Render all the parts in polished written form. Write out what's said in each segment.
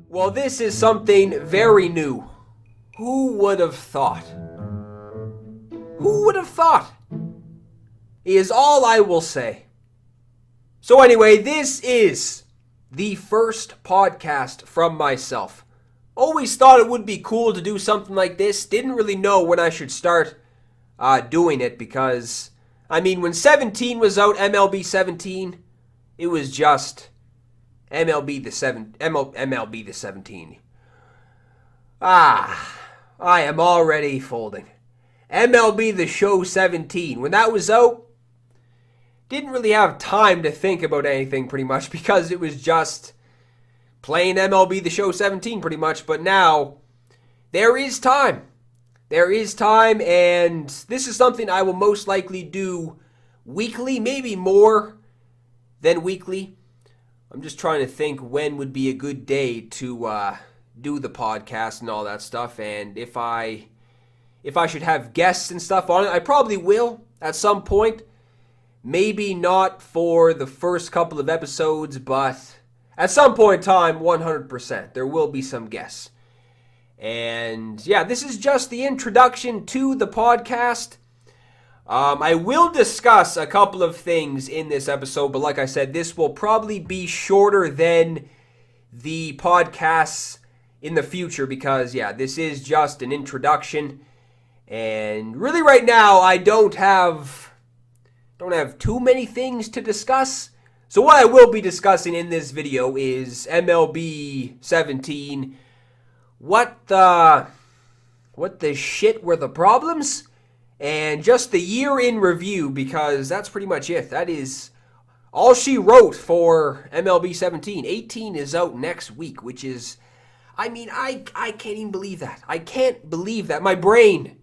Well, this is something very new. Who would have thought? Who would have thought? Is all I will say. So anyway, this is the first podcast from myself. Always thought it would be cool to do something like this. Didn't really know when I should start doing it because, when 17 was out, MLB 17, it was just MLB the 17. I am already folding. MLB The Show 17. When that was out, didn't really have time to think about anything pretty much because it was just playing MLB The Show 17 pretty much. But now, there is time. There is time, and this is something I will most likely do weekly, maybe more than weekly. I'm just trying to think when would be a good day to do the podcast and all that stuff, and if I should have guests and stuff on it. I probably will at some point. Maybe not for the first couple of episodes, but at some point in time, 100%, there will be some guests. And yeah, this is just the introduction to the podcast. I will discuss a couple of things in this episode, but like I said, this will probably be shorter than the podcasts in the future because, yeah, this is just an introduction. And really right now, I don't have too many things to discuss. So what I will be discussing in this video is MLB 17. What the shit were the problems? And just the year in review, because that's pretty much it. That is all she wrote for MLB 17. 18 is out next week, which is, I can't even believe that. I can't believe that. My brain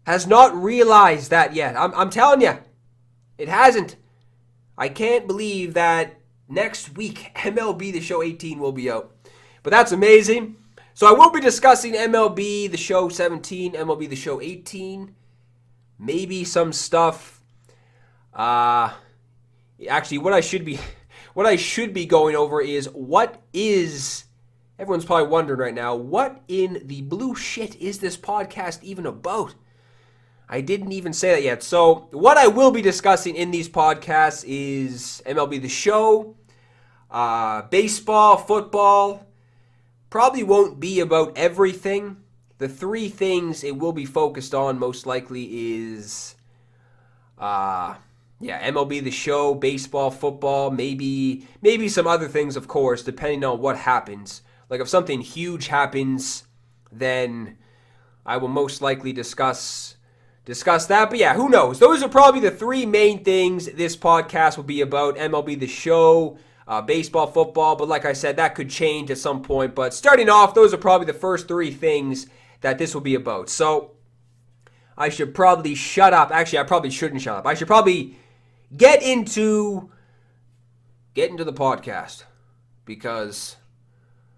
has not realized that yet. I'm telling you, it hasn't. I can't believe that next week MLB The Show 18 will be out. But that's amazing. So I will be discussing MLB The Show 17, MLB The Show 18, maybe some stuff. Actually, what I should be going over is everyone's probably wondering right now, what in the blue shit is this podcast even about? I didn't even say that yet. So what I will be discussing in these podcasts is MLB The Show, baseball, football. Probably won't be about everything. The three things it will be focused on most likely is, MLB The Show, baseball, football, maybe some other things, of course, depending on what happens. Like if something huge happens, then I will most likely discuss that. But yeah, who knows? Those are probably the three main things this podcast will be about. MLB The Show, baseball, football, but like I said, that could change at some point. But starting off, those are probably the first three things that this will be about. So I should probably shut up. Actually, I probably shouldn't shut up. I should probably get into the podcast because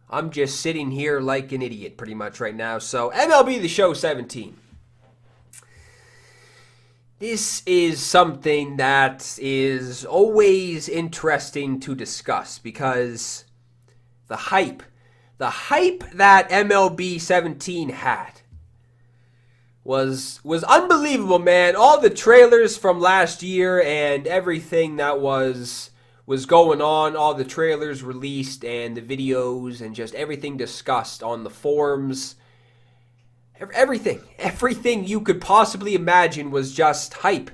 I'm just sitting here like an idiot pretty much right now. So MLB The Show 17. This is something that is always interesting to discuss because the hype that MLB 17 had was unbelievable, man. All the trailers from last year and everything that was going on, all the trailers released and the videos and just everything discussed on the forums. Everything you could possibly imagine was just hype.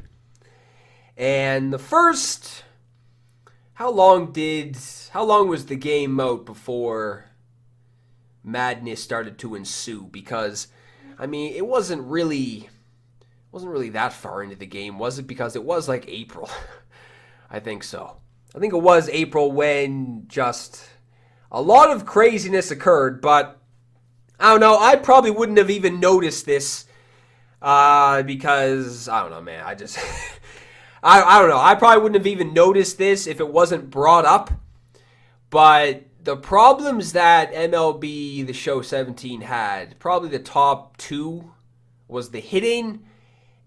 And the first, how long was the game out before madness started to ensue? Because, it wasn't really that far into the game, was it? Because it was like April. I think so. I think it was April when just a lot of craziness occurred, but I don't know. I probably wouldn't have even noticed this because, I don't know, man. I don't know. I probably wouldn't have even noticed this if it wasn't brought up. But the problems that MLB The Show 17 had, probably the top two was the hitting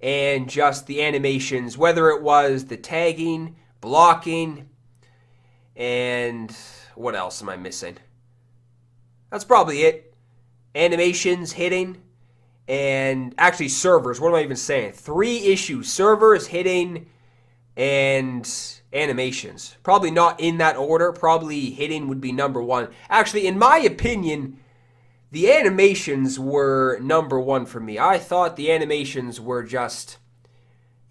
and just the animations, whether it was the tagging, blocking, and what else am I missing? That's probably it. Animations, hitting, and actually servers. What am I even saying? 3 issues. Servers, hitting, and animations. Probably not in that order. Probably hitting would be number 1. Actually, in my opinion, the animations were number 1 for me. I thought the animations were just...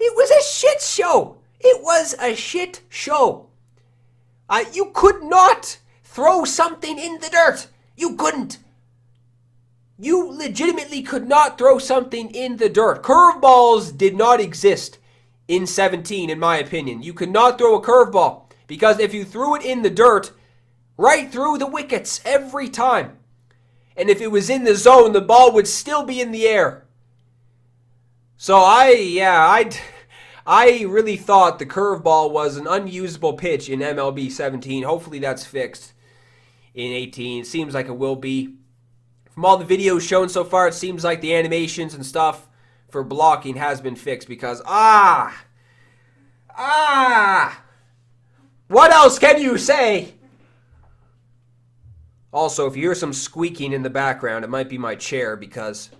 It was a shit show. It was a shit show. You could not throw something in the dirt. You couldn't. You legitimately could not throw something in the dirt. Curveballs did not exist in 17, in my opinion. You could not throw a curveball because if you threw it in the dirt, right through the wickets every time. And if it was in the zone, the ball would still be in the air. So I really thought the curveball was an unusable pitch in MLB 17. Hopefully that's fixed in 18. It seems like it will be. From all the videos shown so far, it seems like the animations and stuff for blocking has been fixed because, what else can you say? Also, if you hear some squeaking in the background, it might be my chair because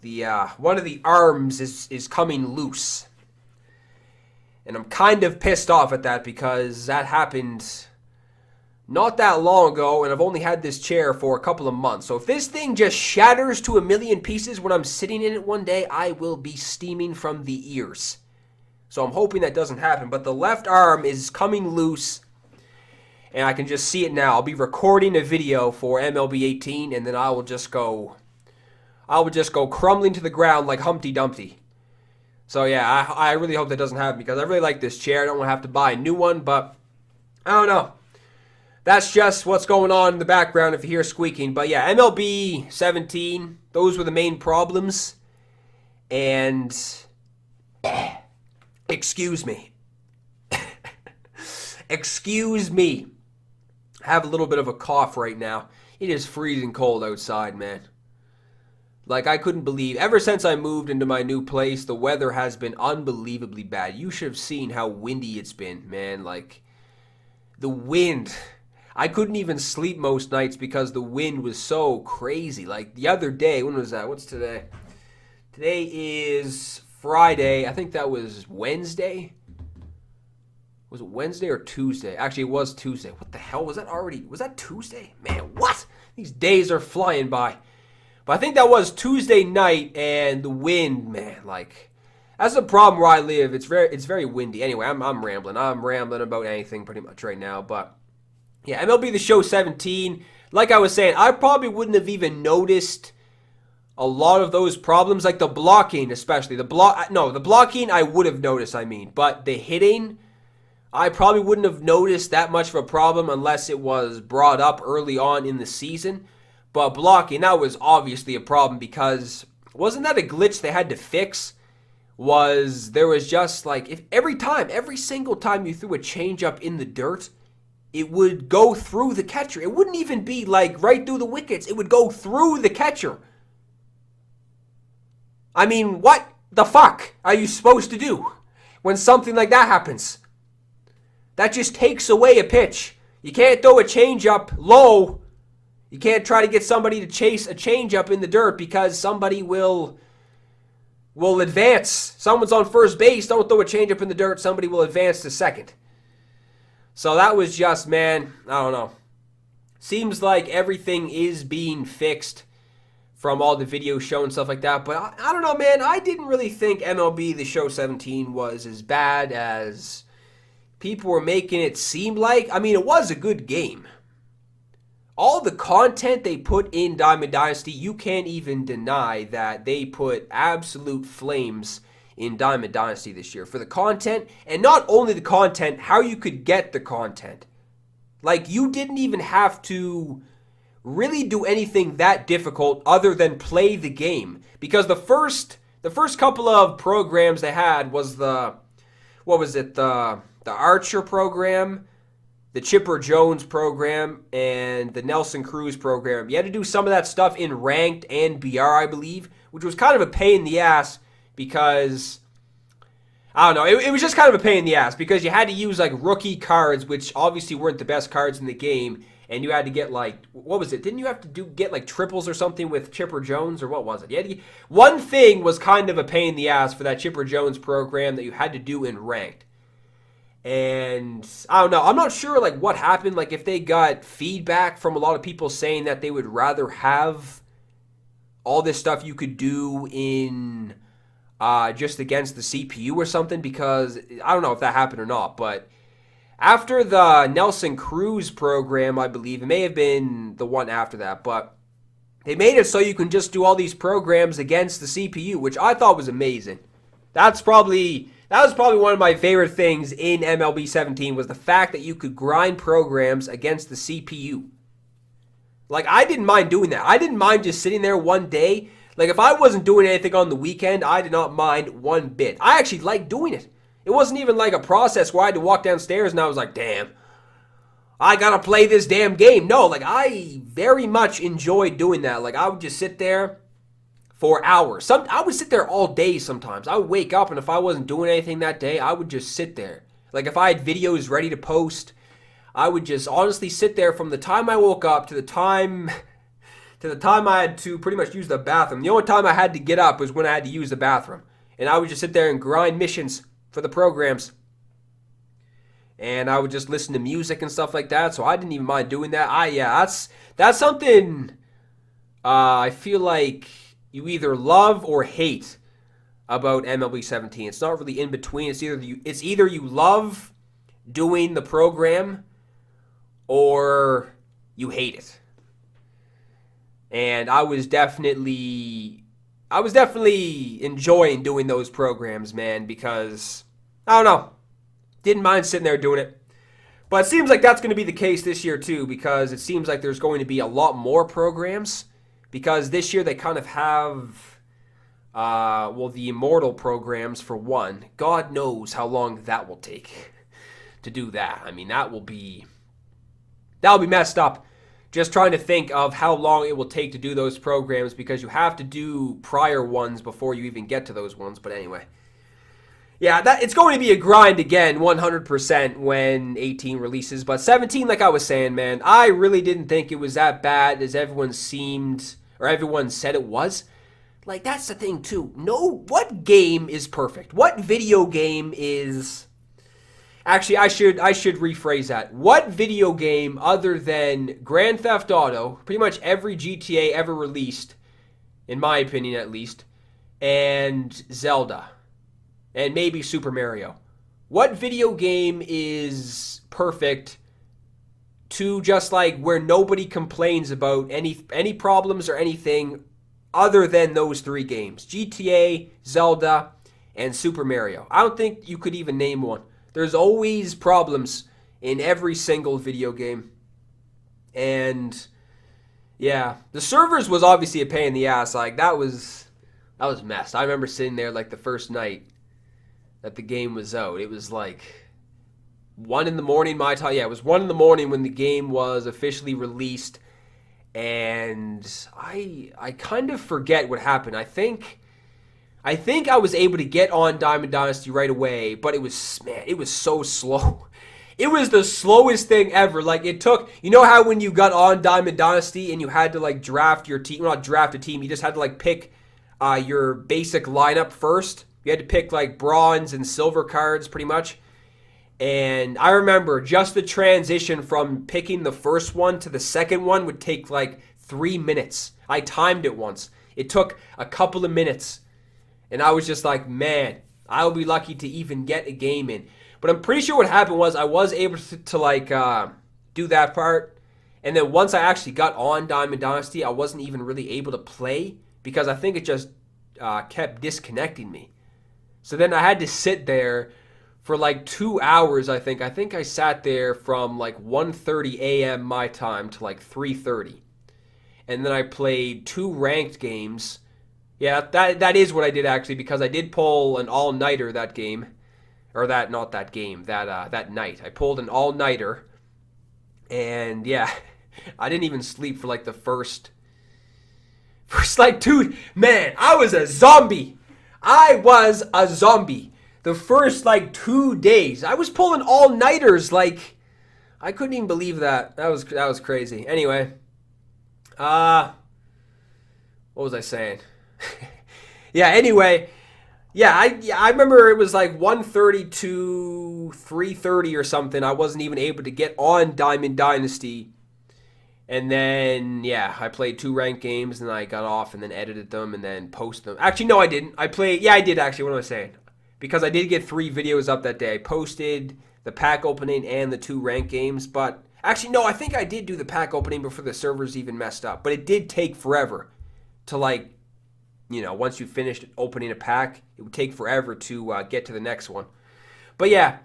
the one of the arms is coming loose. And I'm kind of pissed off at that because that happened not that long ago, and I've only had this chair for a couple of months. So if this thing just shatters to a million pieces when I'm sitting in it one day, I will be steaming from the ears. So I'm hoping that doesn't happen. But the left arm is coming loose, and I can just see it now. I'll be recording a video for MLB 18, and then I will just go crumbling to the ground like Humpty Dumpty. So yeah, I really hope that doesn't happen because I really like this chair. I don't want to have to buy a new one, but I don't know. That's just what's going on in the background if you hear squeaking. But yeah, MLB 17, those were the main problems. And excuse me. Excuse me. I have a little bit of a cough right now. It is freezing cold outside, man. Like, I couldn't believe, ever since I moved into my new place, the weather has been unbelievably bad. You should have seen how windy it's been, man. Like, the wind. I couldn't even sleep most nights because the wind was so crazy. Like, the other day, when was that? What's today? Today is Friday. I think that was Wednesday. Was it Wednesday or Tuesday? Actually, it was Tuesday. What the hell? Was that Tuesday? Man, what? These days are flying by. But I think that was Tuesday night, and the wind, man, like, that's the problem where I live. It's very windy. Anyway, I'm rambling. I'm rambling about anything pretty much right now. But yeah, MLB The Show 17. Like I was saying, I probably wouldn't have even noticed a lot of those problems, like the blocking, especially the blocking I would have noticed. But the hitting, I probably wouldn't have noticed that much of a problem unless it was brought up early on in the season. But blocking, that was obviously a problem because wasn't that a glitch they had to fix? There was just like, if every single time you threw a changeup in the dirt, it would go through the catcher. It wouldn't even be like right through the wickets. It would go through the catcher. I mean, what the fuck are you supposed to do when something like that happens? That just takes away a pitch. You can't throw a changeup low. You can't try to get somebody to chase a changeup in the dirt because somebody will advance. Someone's on first base. Don't throw a changeup in the dirt. Somebody will advance to second. So that was just, man, I don't know. Seems like everything is being fixed from all the videos shown and stuff like that. But I don't know, man. I didn't really think MLB The Show 17 was as bad as people were making it seem like. I mean, it was a good game. All the content they put in Diamond Dynasty, you can't even deny that they put absolute flames in Diamond Dynasty this year for the content, and not only the content, how you could get the content. Like, you didn't even have to really do anything that difficult other than play the game, because the first couple of programs they had was the Archer program, the Chipper Jones program, and the Nelson Cruz program. You had to do some of that stuff in Ranked and BR, I believe, which was kind of a pain in the ass because, I don't know, it was just kind of a pain in the ass because you had to use like rookie cards, which obviously weren't the best cards in the game, and you had to get like, what was it? Didn't you have to get like triples or something with Chipper Jones, or what was it? One thing was kind of a pain in the ass for that Chipper Jones program that you had to do in ranked. And I don't know. I'm not sure like what happened. Like if they got feedback from a lot of people saying that they would rather have all this stuff you could do in just against the CPU or something, because I don't know if that happened or not. But after the Nelson Cruz program, I believe, it may have been the one after that, but they made it so you can just do all these programs against the CPU, which I thought was amazing. That was probably one of my favorite things in MLB 17 was the fact that you could grind programs against the CPU. Like, I didn't mind doing that. I didn't mind just sitting there one day. Like, if I wasn't doing anything on the weekend, I did not mind one bit. I actually liked doing it. It wasn't even like a process where I had to walk downstairs and I was like, damn, I gotta play this damn game. No, like, I very much enjoyed doing that. Like, I would just sit there for hours. I would sit there all day sometimes. I would wake up, and if I wasn't doing anything that day, I would just sit there. Like, if I had videos ready to post, I would just honestly sit there from the time I woke up to the time I had to pretty much use the bathroom. The only time I had to get up was when I had to use the bathroom. And I would just sit there and grind missions for the programs. And I would just listen to music and stuff like that, so I didn't even mind doing that. That's something I feel like you either love or hate about MLB 17. It's not really in between. It's either you love doing the program or you hate it. And I was definitely enjoying doing those programs, man, because I don't know, didn't mind sitting there doing it. But it seems like that's going to be the case this year too, because it seems like there's going to be a lot more programs. Because this year they kind of have, the Immortal programs for one. God knows how long that will take to do that. I mean, that'll be messed up. Just trying to think of how long it will take to do those programs, because you have to do prior ones before you even get to those ones. But anyway, yeah, it's going to be a grind again, 100% when 18 releases. But 17, like I was saying, man, I really didn't think it was that bad as everyone said it was. Like, that's the thing too. What game is perfect? What video game is... Actually, I should rephrase that. What video game other than Grand Theft Auto, pretty much every GTA ever released, in my opinion at least, and Zelda, and maybe Super Mario, what video game is perfect to just like where nobody complains about any problems or anything other than those three games? GTA, Zelda, and Super Mario. I don't think you could even name one. There's always problems in every single video game. And yeah, the servers was obviously a pain in the ass. Like, that was messed. I remember sitting there like the first night that the game was out. It was like 1 a.m. my time. Yeah, it was 1 a.m. when the game was officially released. And I kind of forget what happened. I think I was able to get on Diamond Dynasty right away, but it was so slow. It was the slowest thing ever. Like, it took, you know how when you got on Diamond Dynasty and you had to like draft your team, well, not draft a team, you just had to like pick your basic lineup first. You had to pick like bronze and silver cards pretty much. And I remember just the transition from picking the first one to the second one would take like 3 minutes. I timed it once. It took a couple of minutes. And I was just like, man, I'll be lucky to even get a game in. But I'm pretty sure what happened was I was able to do that part. And then once I actually got on Diamond Dynasty, I wasn't even really able to play because I think it just kept disconnecting me. So then I had to sit there for like 2 hours, I think. I think I sat there from like 1:30 a.m. my time to like 3:30. And then I played 2 ranked games. Yeah, that is what I did actually, because I did pull an all-nighter that game. Or that night. I pulled an all-nighter. And yeah, I didn't even sleep for like the first like, dude, man, I was a zombie. The first like 2 days. I was pulling all-nighters like, I couldn't even believe that. That was crazy. Anyway, what was I saying? Yeah, anyway, I remember it was like 1:30 to 3:30 or something. I wasn't even able to get on Diamond Dynasty. And then, I played 2 ranked games, and then I got off and then edited them and then posted them. Actually, no, I didn't. I did actually. What am I saying? Because I did get 3 videos up that day. I posted the pack opening and the 2 ranked games. But actually, no, I think I did do the pack opening before the servers even messed up. But it did take forever to, once you finished opening a pack, it would take forever to get to the next one. But yeah,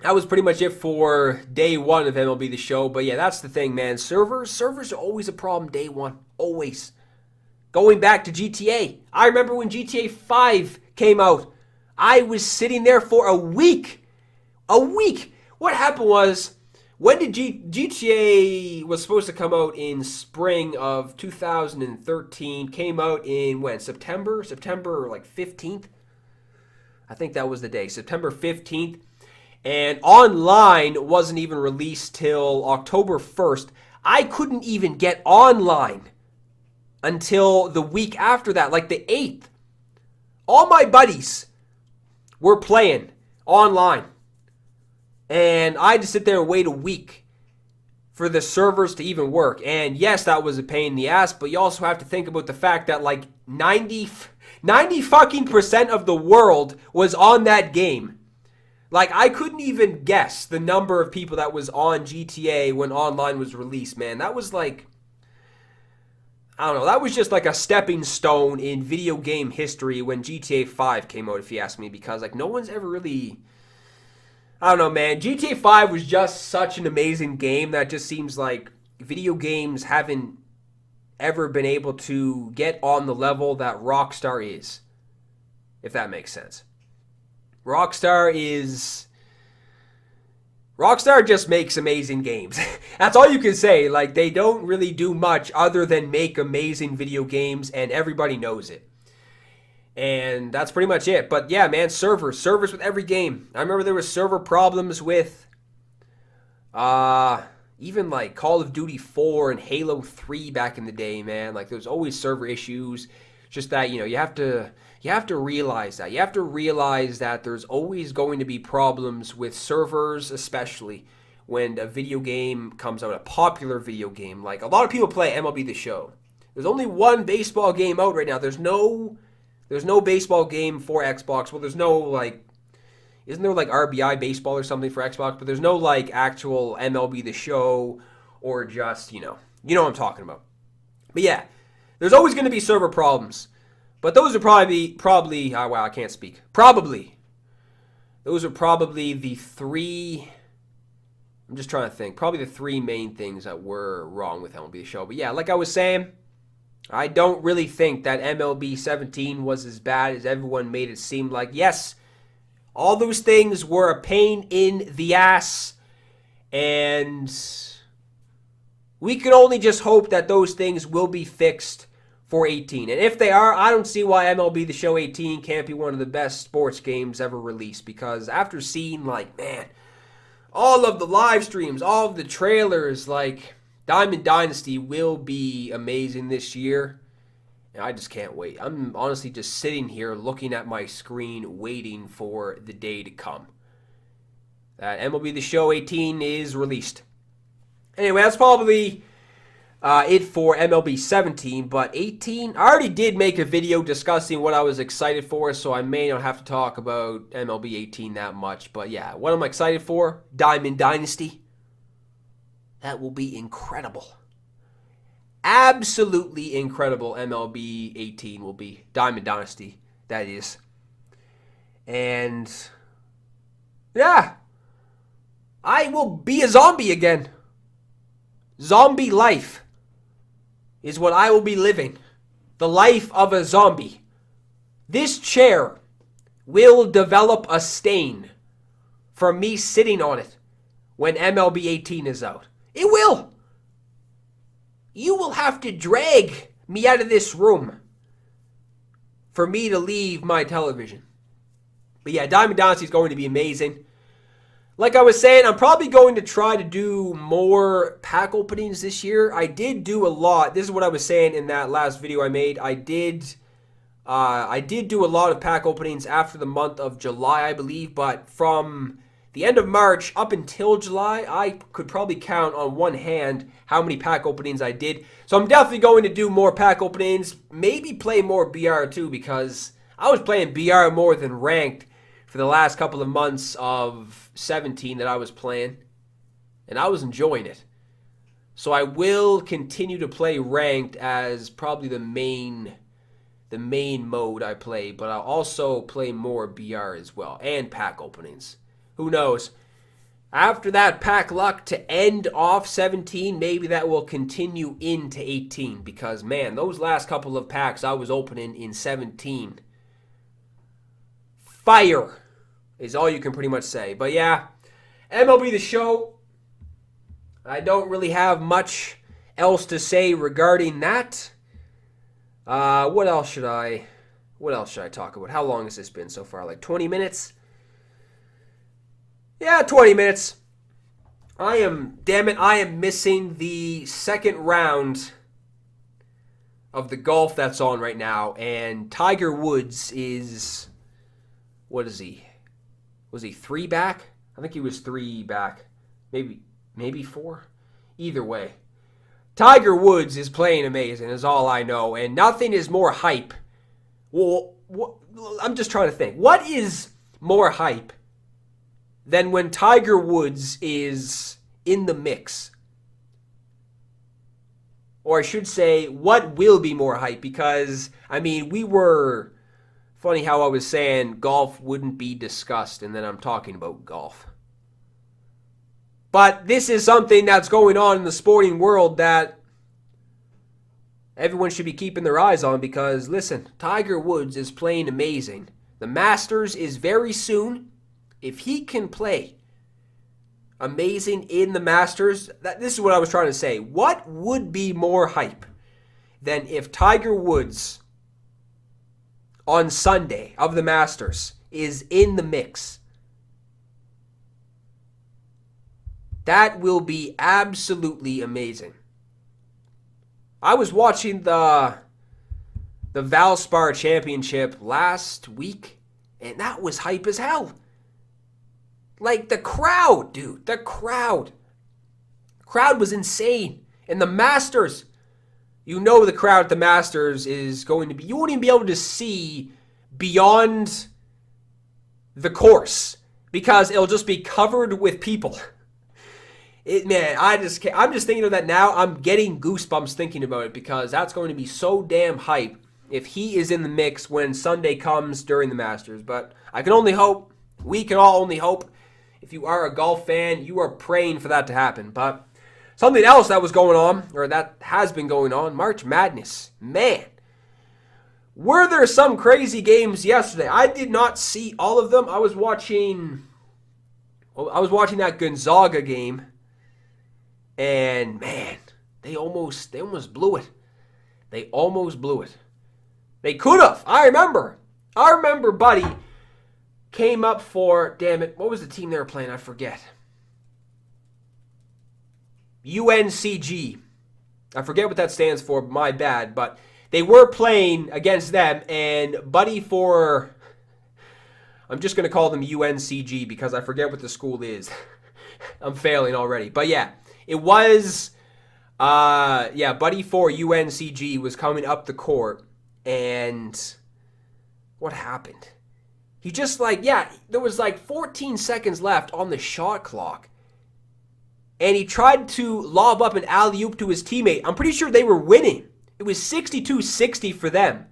that was pretty much it for day 1 of MLB The Show. But yeah, that's the thing, man. Servers are always a problem day 1. Always. Going back to GTA. I remember when GTA 5 came out. I was sitting there for a week. A week. What happened was, when did GTA was supposed to come out in spring of 2013. Came out in when? September 15th? I think that was the day. September 15th. And online wasn't even released till October 1st. I couldn't even get online until the week after that, like the 8th. All my buddies were playing online. And I had to sit there and wait a week for the servers to even work. And yes, that was a pain in the ass, but you also have to think about the fact that like 90 fucking percent of the world was on that game. Like, I couldn't even guess the number of people that was on GTA when online was released, man. That was like, I don't know, that was just like a stepping stone in video game history when GTA 5 came out, if you ask me, because like no one's ever really, I don't know, man. GTA 5 was just such an amazing game that just seems like video games haven't ever been able to get on the level that Rockstar is, if that makes sense. Rockstar just makes amazing games. That's all you can say. Like, they don't really do much other than make amazing video games, and everybody knows it. And that's pretty much it. But yeah, man, servers with every game. I remember there was server problems with even like Call of Duty 4 and Halo 3 back in the day, man. Like, there was always server issues. Just that, you have to realize that. You have to realize that there's always going to be problems with servers, especially when a video game comes out, a popular video game. Like, a lot of people play MLB The Show. There's only one baseball game out right now. There's no baseball game for Xbox. Well, there's no, like, isn't there, like, RBI baseball or something for Xbox? But there's no, like, actual MLB The Show or just, you know what I'm talking about. But yeah, there's always going to be server problems. But those are probably, I can't speak. Those are probably the 3, I'm just trying to think, probably the 3 main things that were wrong with MLB The Show. But yeah, like I was saying, I don't really think that MLB 17 was as bad as everyone made it seem like. Yes, all those things were a pain in the ass, and we can only just hope that those things will be fixed for 18. And if they are, I don't see why MLB The Show 18 can't be one of the best sports games ever released. Because after seeing, like, man, all of the live streams, all of the trailers, like, Diamond Dynasty will be amazing this year. And I just can't wait. I'm honestly just sitting here looking at my screen waiting for the day to come that MLB The Show 18 is released. Anyway, that's probably it for MLB 17, but 18, I already did make a video discussing what I was excited for, so I may not have to talk about MLB 18 that much. But yeah, what am I excited for? Diamond Dynasty. That will be incredible. Absolutely incredible. MLB 18 will be. Diamond Dynasty, that is. And yeah, I will be a zombie again. Zombie life is what I will be living. The life of a zombie. This chair will develop a stain from me sitting on it when MLB 18 is out. It will. You will have to drag me out of this room for me to leave my television. But yeah, Diamond Dynasty is going to be amazing. Like I was saying, I'm probably going to try to do more pack openings this year. I did do a lot. This is what I was saying in that last video I made. I did do a lot of pack openings after the month of July, I believe. But from the end of March up until July, I could probably count on one hand how many pack openings I did. So I'm definitely going to do more pack openings. Maybe play more BR too, because I was playing BR more than ranked for the last couple of months of 17 that I was playing, and I was enjoying it. So I will continue to play ranked as probably the main mode I play, but I'll also play more BR as well, and pack openings. Who knows? After that pack luck to end off 17, maybe that will continue into 18, because man, those last couple of packs I was opening in 17, fire is all you can pretty much say. But yeah, MLB The Show, I don't really have much else to say regarding that. What else should I talk about? How long has this been so far? Like 20 minutes? Yeah, 20 minutes. I am missing the second round of the golf that's on right now, and Tiger Woods is, what is he? Was he 3 back? I think he was 3 back. Maybe 4. Either way, Tiger Woods is playing amazing, is all I know. And nothing is more hype. Well, I'm just trying to think. What is more hype than when Tiger Woods is in the mix? Or I should say, what will be more hype? Because, I mean, funny how I was saying golf wouldn't be discussed, and then I'm talking about golf. But this is something that's going on in the sporting world that everyone should be keeping their eyes on, because, listen, Tiger Woods is playing amazing. The Masters is very soon. If he can play amazing in the Masters, this is what I was trying to say. What would be more hype than if Tiger Woods on Sunday of the Masters is in the mix? That will be absolutely amazing. I was watching the Valspar Championship last week, and that was hype as hell. Like, the crowd, dude. The crowd was insane. And the Masters, you know the crowd at the Masters is going to be, you won't even be able to see beyond the course, because it'll just be covered with people. I'm just thinking of that now. I'm getting goosebumps thinking about it, because that's going to be so damn hype if he is in the mix when Sunday comes during the Masters. But I can only hope. We can all only hope. If you are a golf fan, you are praying for that to happen. But something else that was going on, or that has been going on, March Madness. Man, were there some crazy games yesterday? I did not see all of them. I was watching that Gonzaga game. And man, they almost blew it. They almost blew it. They could have. I remember Buddy came up for, damn it, what was the team they were playing? I forget. UNCG. I forget what that stands for, my bad, but they were playing against them, and Buddy for, I'm just going to call them UNCG because I forget what the school is. I'm failing already. But yeah, it was, Buddy for UNCG was coming up the court, and what happened? He just there was 14 seconds left on the shot clock. And he tried to lob up an alley-oop to his teammate. I'm pretty sure they were winning. It was 62-60 for them.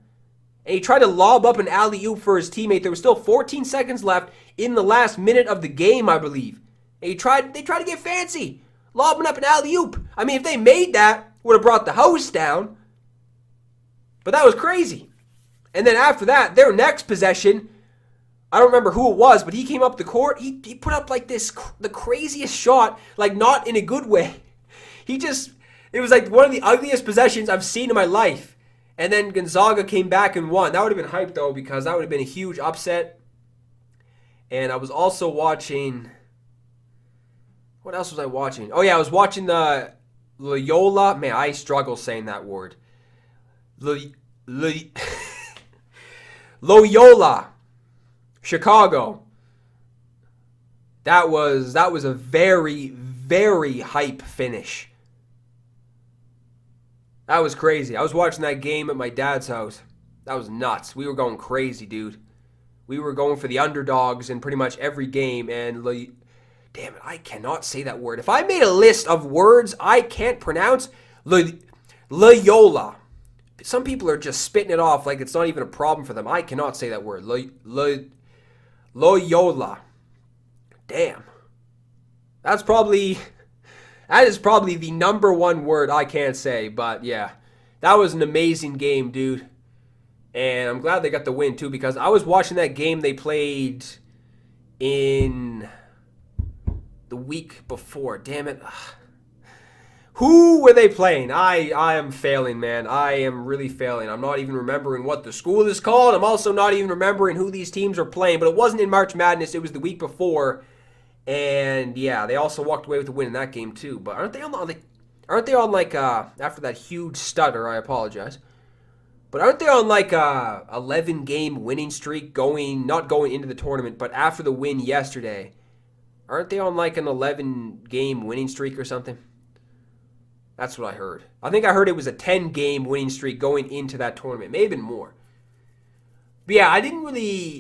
And he tried to lob up an alley-oop for his teammate. There was still 14 seconds left in the last minute of the game, I believe. And they tried to get fancy, lobbing up an alley-oop. I mean, if they made that, would have brought the house down. But that was crazy. And then after that, their next possession, I don't remember who it was, but he came up the court. He put up the craziest shot, not in a good way. It was one of the ugliest possessions I've seen in my life. And then Gonzaga came back and won. That would have been hype though, because that would have been a huge upset. And I was also watching, What else was I watching? Oh, yeah, I was watching the Loyola. Man, I struggle saying that word. Loyola, Chicago. That was a very, very hype finish. That was crazy. I was watching that game at my dad's house. That was nuts. We were going crazy, dude. We were going for the underdogs in pretty much every game, and damn it, I cannot say that word. If I made a list of words I can't pronounce, Loyola. Some people are just spitting it off like it's not even a problem for them. I cannot say that word. Loyola. Damn. That is probably the number one word I can't say, but yeah. That was an amazing game, dude. And I'm glad they got the win, too, because I was watching that game they played in the week before. Damn it. Who were they playing? I am failing, man. I am really failing. I'm not even remembering what the school is called. I'm also not even remembering who these teams are playing. But it wasn't in March Madness. It was the week before. And, yeah, they also walked away with the win in that game, too. But aren't they on after that huge stutter, I apologize. But aren't they on like a 11-game winning streak not going into the tournament, but after the win yesterday? Aren't they on like an 11-game winning streak or something? That's what I heard. I think I heard it was a 10-game winning streak going into that tournament. Maybe even more. But yeah,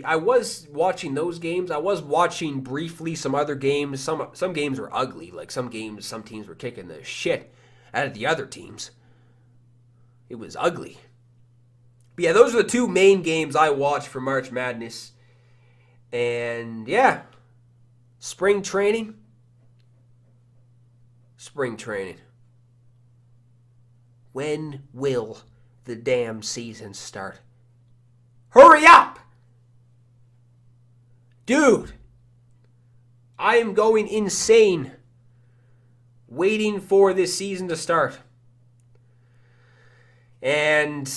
I was watching those games. I was watching briefly some other games. Some games were ugly. Like some teams were kicking the shit out of the other teams. It was ugly. But yeah, those are the two main games I watched for March Madness. And yeah, spring training. When will the damn season start? Hurry up! Dude, I am going insane waiting for this season to start. And,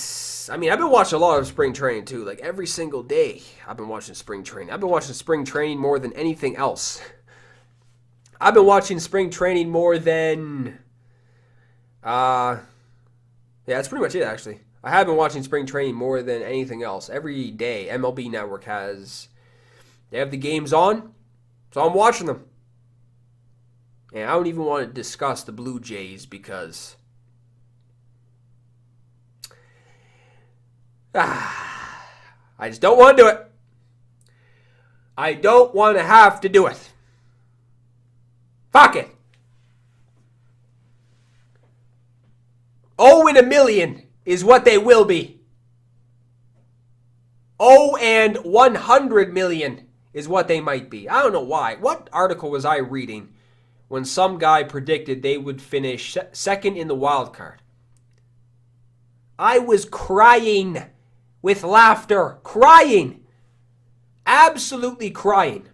I mean, I've been watching a lot of spring training, too. Like, every single day, I've been watching spring training. I've been watching spring training more than anything else. I've been watching spring training more than, yeah, that's pretty much it, actually. I have been watching spring training more than anything else. Every day, MLB Network they have the games on, so I'm watching them. And I don't even want to discuss the Blue Jays because I just don't want to do it. I don't want to have to do it. Fuck it. 0 in a million is what they will be. 0 and 100 million is what they might be. I don't know why. What article was I reading when some guy predicted they would finish second in the wild card? I was crying with laughter. Crying. Absolutely crying.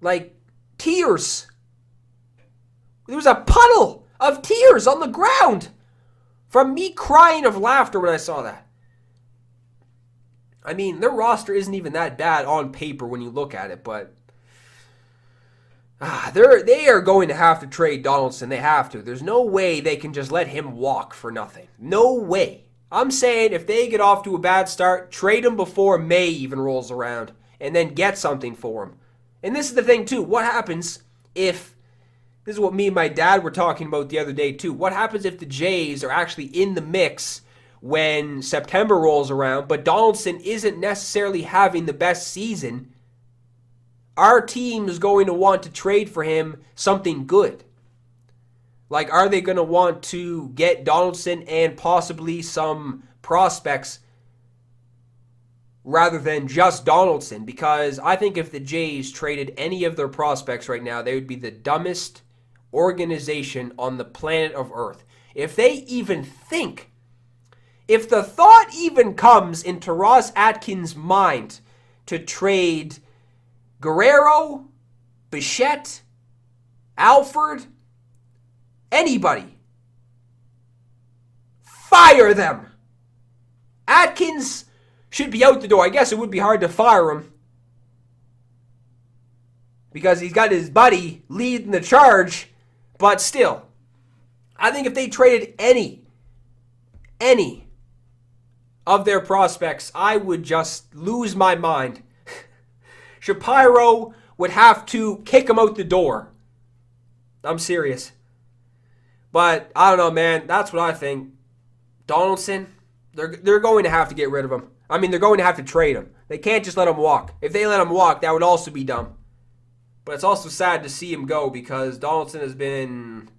Like tears. There was a puddle of tears on the ground from me crying of laughter when I saw that. I mean, their roster isn't even that bad on paper when you look at it, but they are going to have to trade Donaldson. They have to. There's no way they can just let him walk for nothing. No way. I'm saying if they get off to a bad start, trade him before May even rolls around and then get something for him. And this is the thing, too. What happens if, this is what me and my dad were talking about the other day, too. What happens if the Jays are actually in the mix when September rolls around, but Donaldson isn't necessarily having the best season? Our team is going to want to trade for him something good. Like, are they going to want to get Donaldson and possibly some prospects rather than just Donaldson? Because I think if the Jays traded any of their prospects right now, they would be the dumbest organization on the planet of Earth. If they even think, if the thought even comes into Ross Atkins' mind to trade Guerrero, Bichette, Alford, anybody, fire them. Atkins should be out the door. I guess it would be hard to fire him. because he's got his buddy leading the charge. But still, I think if they traded any of their prospects, I would just lose my mind. Shapiro would have to kick him out the door. I'm serious. But I don't know, man. That's what I think. Donaldson, they're going to have to get rid of him. I mean, they're going to have to trade him. They can't just let him walk. If they let him walk, that would also be dumb. But it's also sad to see him go because Donaldson has been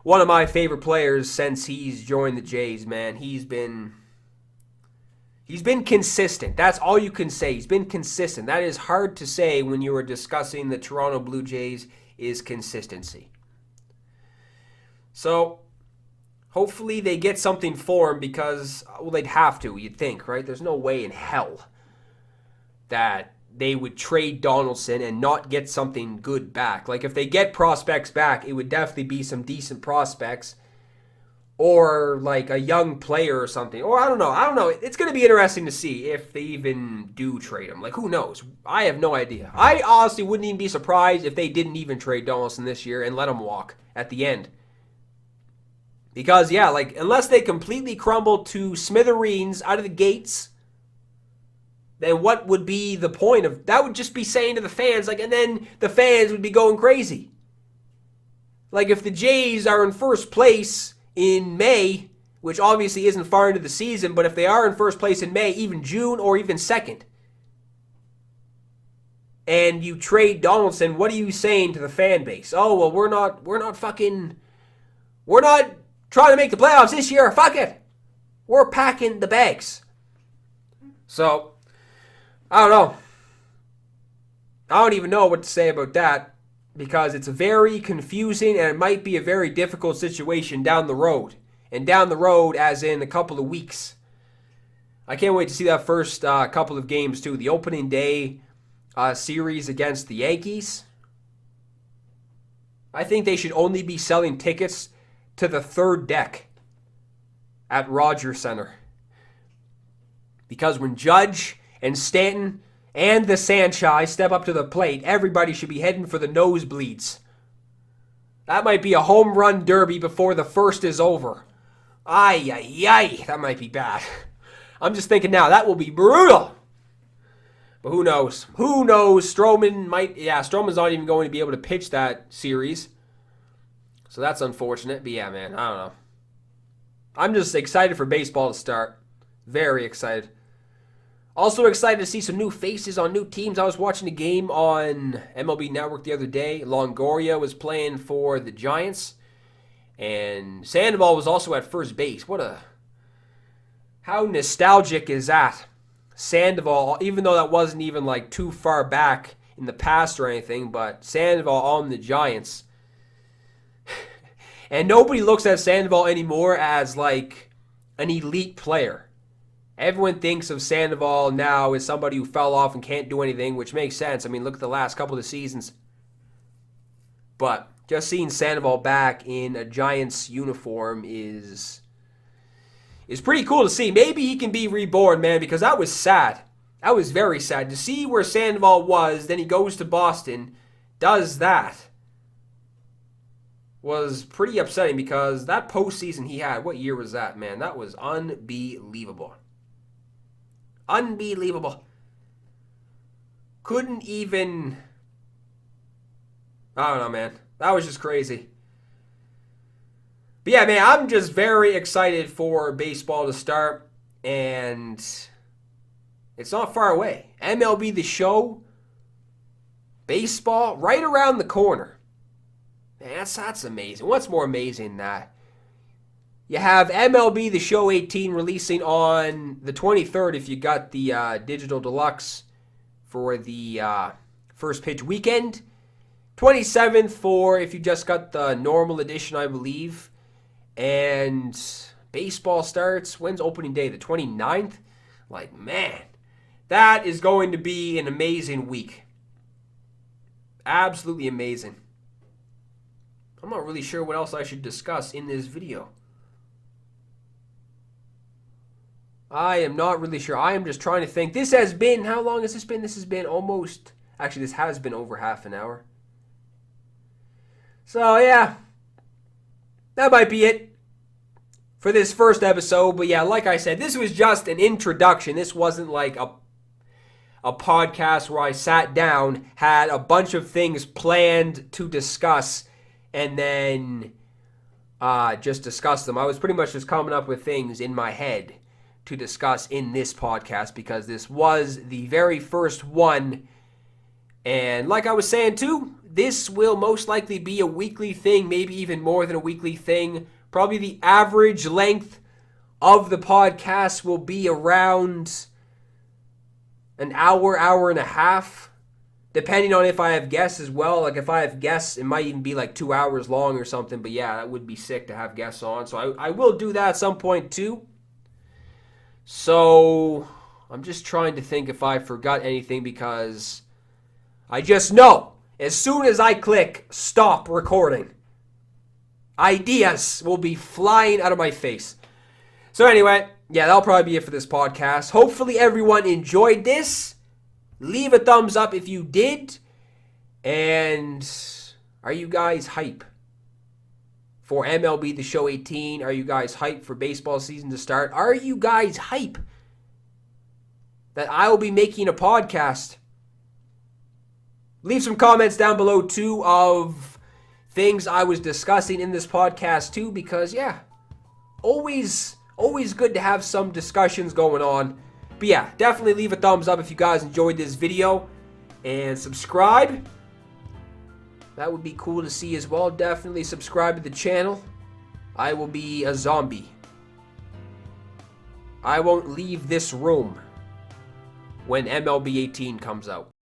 one of my favorite players since he's joined the Jays, man. He's been consistent. That's all you can say. He's been consistent. That is hard to say when you are discussing the Toronto Blue Jays is consistency. So, hopefully they get something for him because, well, they'd have to, you'd think, right? There's no way in hell that they would trade Donaldson and not get something good back. Like, if they get prospects back, it would definitely be some decent prospects or, like, a young player or something. Or, I don't know. It's going to be interesting to see if they even do trade him. Like, who knows? I have no idea. I honestly wouldn't even be surprised if they didn't even trade Donaldson this year and let him walk at the end. Because, yeah, like, unless they completely crumble to smithereens out of the gates, then what would be the point of... That would just be saying to the fans, like, and then the fans would be going crazy. Like, if the Jays are in first place in May, which obviously isn't far into the season, but if they are in first place in May, even June or even second, and you trade Donaldson, what are you saying to the fan base? Oh, well, we're not trying to make the playoffs this year. Fuck it. We're packing the bags. So, I don't know. I don't even know what to say about that because it's very confusing and it might be a very difficult situation down the road. And down the road as in a couple of weeks. I can't wait to see that first couple of games too. The opening day series against the Yankees. I think they should only be selling tickets to the third deck at Rogers Center. Because when Judge and Stanton and the Sanchez step up to the plate, everybody should be heading for the nosebleeds. That might be a home run derby before the first is over. Ay, that might be bad. I'm just thinking now, that will be brutal. But who knows? Who knows? Stroman's not even going to be able to pitch that series. So that's unfortunate. But yeah, man, I don't know. I'm just excited for baseball to start. Very excited. Also excited to see some new faces on new teams. I was watching a game on MLB Network the other day. Longoria was playing for the Giants. And Sandoval was also at first base. How nostalgic is that? Sandoval, even though that wasn't even like too far back in the past or anything, but Sandoval on the Giants. And nobody looks at Sandoval anymore as like an elite player. Everyone thinks of Sandoval now as somebody who fell off and can't do anything, which makes sense. I mean, look at the last couple of seasons. But just seeing Sandoval back in a Giants uniform is pretty cool to see. Maybe he can be reborn, man, because that was sad. That was very sad. To see where Sandoval was, then he goes to Boston, does that, was pretty upsetting because that postseason he had, what year was that, man? That was unbelievable. Unbelievable. Couldn't even... I don't know, man. That was just crazy. But yeah, man, I'm just very excited for baseball to start. And it's not far away. MLB The Show. Baseball right around the corner. Man, that's amazing. What's more amazing than that? You have MLB The Show 18 releasing on the 23rd if you got the digital deluxe for the first pitch weekend. 27th for if you just got the normal edition, I believe. And baseball starts, when's opening day? The 29th? Like, man, that is going to be an amazing week. Absolutely amazing. I'm not really sure what else I should discuss in this video. I am not really sure. I am just trying to think. This has been, how long has this been? This has been almost Actually, this has been over half an hour. So, yeah. That might be it for this first episode. But yeah, like I said, this was just an introduction. This wasn't like a podcast where I sat down, had a bunch of things planned to discuss, and then just discuss them. I was pretty much just coming up with things in my head to discuss in this podcast because this was the very first one. And like I was saying too, this will most likely be a weekly thing, maybe even more than a weekly thing. Probably the average length of the podcast will be around an hour, hour and a half, depending on if I have guests as well. Like if I have guests, it might even be like 2 hours long or something. But yeah, that would be sick to have guests on. So I will do that at some point too. So I'm just trying to think if I forgot anything because I just know as soon as I click stop recording, ideas will be flying out of my face. So anyway, yeah, that'll probably be it for this podcast. Hopefully everyone enjoyed this. Leave a thumbs up if you did. And are you guys hype for MLB The Show 18? Are you guys hype for baseball season to start? Are you guys hype that I will be making a podcast? Leave some comments down below too of things I was discussing in this podcast too, because yeah, always good to have some discussions going on. But yeah, definitely leave a thumbs up if you guys enjoyed this video and subscribe. That would be cool to see as well. Definitely subscribe to the channel. I will be a zombie. I won't leave this room when MLB 18 comes out.